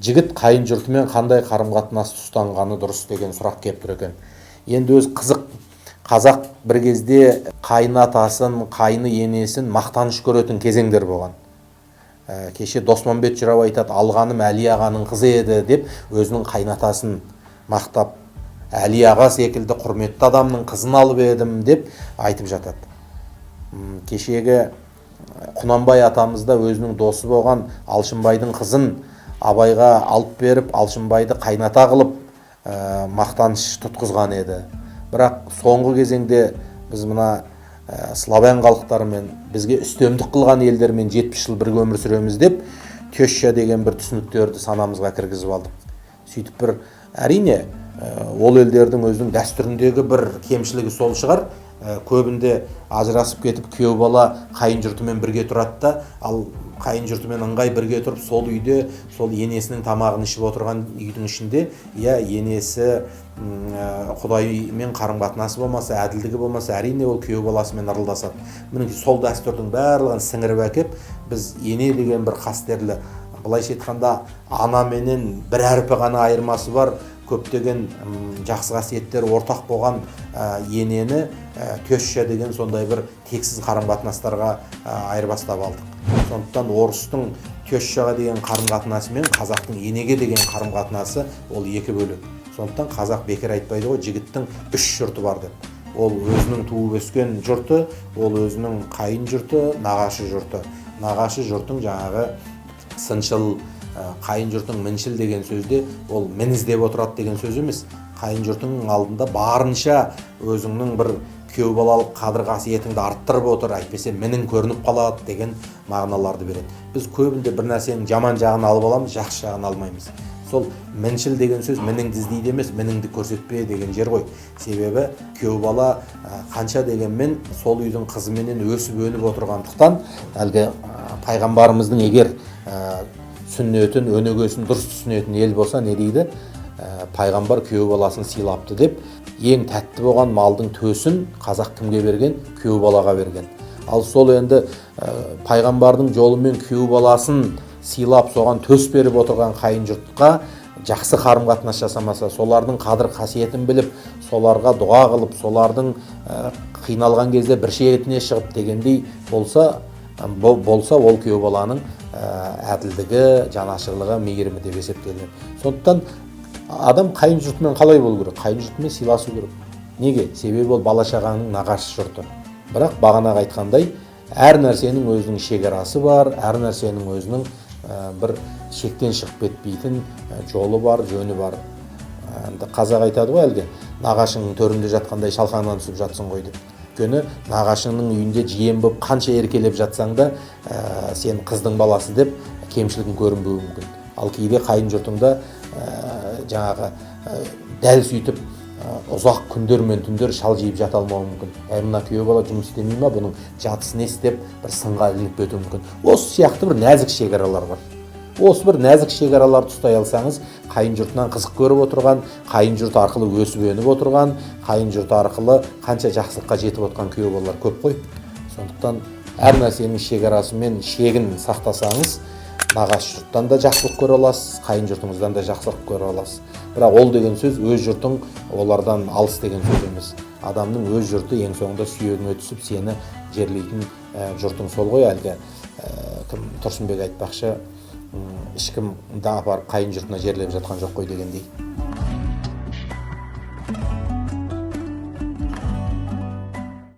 жігіт қайын жұртымен қандай қарым-қатынасты ұстанғаны дұрыс деген сұрақ келіп тұр екен. Енді өз қызық, қазақ бір кезде қайын атасын, қайны енесін мақтаныш көретін кезеңдер болған. Кеше Досманбет жырау айтады, алғаным Әли ағаның қызы еді деп өзінің қайнатасын мақтап, Әли аға секілді құрметті адамның қызын алып едім деп айтып жатады. Кешегі Құнанбай атамыз да өзінің досы болған Алшынбайдың қызын Абайға алып беріп, Алшынбайды қайната қылып мақтаныш тұтқызған еді. Бірақ соңғы кезеңде біз мына славян халықтарымен, бізге үстемдік қылған елдермен 70 жыл бірге өмір сүреміз деп теща деген бір түсініктерді санамызға кіргізіп алдық. Сөйтіп бір, әрине ол елдердің өзінің дәстүріндегі бір кемшілігі сол шығар. Көбінде ажырасып кетіп күйеу бала қайын жұртымен бірге тұрады да, ал қайын жұртымен ыңғай бірге тұрып сол үйде сол енесінің тамағын ішіп отырған үйдің ішінде, енесі Құдаймен қарым-қатынасы болмаса, әділдігі болмаса, әрине ол күйеу баласымен ырылдасады. Мінекей сол дәстүрдің барлығын сіңіріп әкеп, біз ене деген бір қастерлі, былайша айтқанда ана менен бір әрпі ғана айырмасы бар көптеген жақсы қасиеттер ортақ болған енені теща деген сондай бір тексіз қарым-қатынастарға айырбастап алдық. Сондықтан орыстың тещаға деген қарым-қатынасы мен қазақтың енеге деген қарым-қатынасы ол екі бөлек. Сондықтан қазақ бекер айтпайды ғой, жігіттің 3 жұрты бар деп. Ол өзінің туып өскен жұрты, ол өзінің қайын жұрты, нағашы жұрты. Нағашы жұртың жаңағы сыншыл, қайын жұртың міншіл деген сөзде ол мініздеп отырады деген сөз емес. Қайын жұртың алдында барынша өзіңнің бір күйеу балалық қадір қасиетіңді арттырып отыр, әйтпесе мінің көрініп қалады деген мағыналарды береді. Біз көбінде бір нәрсенің жаман жағын алып аламыз, жақсы жағын алмаймыз. Сол міншіл деген сөз мініңді іздейді емес, мініңді көрсетпе деген жер ғой. Себебі күйеу бала қанша дегенмен сол үйдің қызыменен өсіп өніп отырғандықтан, әлгі пайғамбарымыздың егер сүннетін, өнегесін дұрыс түсінетін ел болса, не дейді? Пайғамбар күйеу баласын сыйлапты деп, ең тәтті болған малдың төсін қазақ кімге берген? Күйеу балаға берген. Ал сол енді пайғамбардың жолымен күйеу баласын сыйлап, соған төс беріп отырған қайын жұртқа жақсы қарым-қатынас жасамаса, солардың қадір қасиетін біліп, соларға дұға қылып, солардың қиналған кезде бір шетіне шығып дегендей болса, ол күйеу баланың әділдігі, жанашырлығы, мейірімі деп есептелінеді. Сондықтан адам қайын жұртымен қалай болу керек? Қайын жұртымен сыйласу керек. Неге? Себебі ол бала-шағаның нағашы жұрты. Бірақ бағанағы айтқандай, әр нәрсенің өзінің шекарасы бар, әр нәрсенің өзінің бір шектен шығып кетпейтін жолы бар, жөні бар. Қазақ айтады ғой әлгі, нағашының төрінде жатқандай шалқаңнан түсіп жатсың ғой деп. Өйткені нағашының үйінде жиен болып қанша еркелеп жатсаң да, сен қыздың баласы деп кемшілігін көрінбеуі мүмкін. Ал кейде қайын жұртыңда жаңағы дәл сөйтіп ұзақ күндер мен түндер шал жиіп жата алмауы мүмкін. Мына күйеу бала жұмыс істемей ма, бұның жатысы несі деп бір сынға ілініп кетуі мүмкін. Осы сияқты бір нәзік шекаралар бар. Осы бір нәзік шекараларды ұстай алсаңыз, қайын жұртынан қызық көріп отырған, қайын жұрт арқылы өсіп өніп отырған, қайын жұрт арқылы қанша жақсылыққа жетіп отқан күйеу балалар көп қой. Сондықтан әр нәрсенің шекарасы мен шегін сақтасаңыз, нағашы жұрттан да жақсылық көре аласыз, қайын жұртыңыздан да жақсылық көре аласыз. Бірақ ол деген сөз өз жұртың олардан алыс деген сөз емес. Адамның өз жұрты ең соңында сүйегіңе түсіп сені жерлейтін жұртың сол ғой. Әлгі Тұрсынбек айтпақшы, ешкім да апарып қайын жұртына жерлеп жатқан жоқ қой дегендей.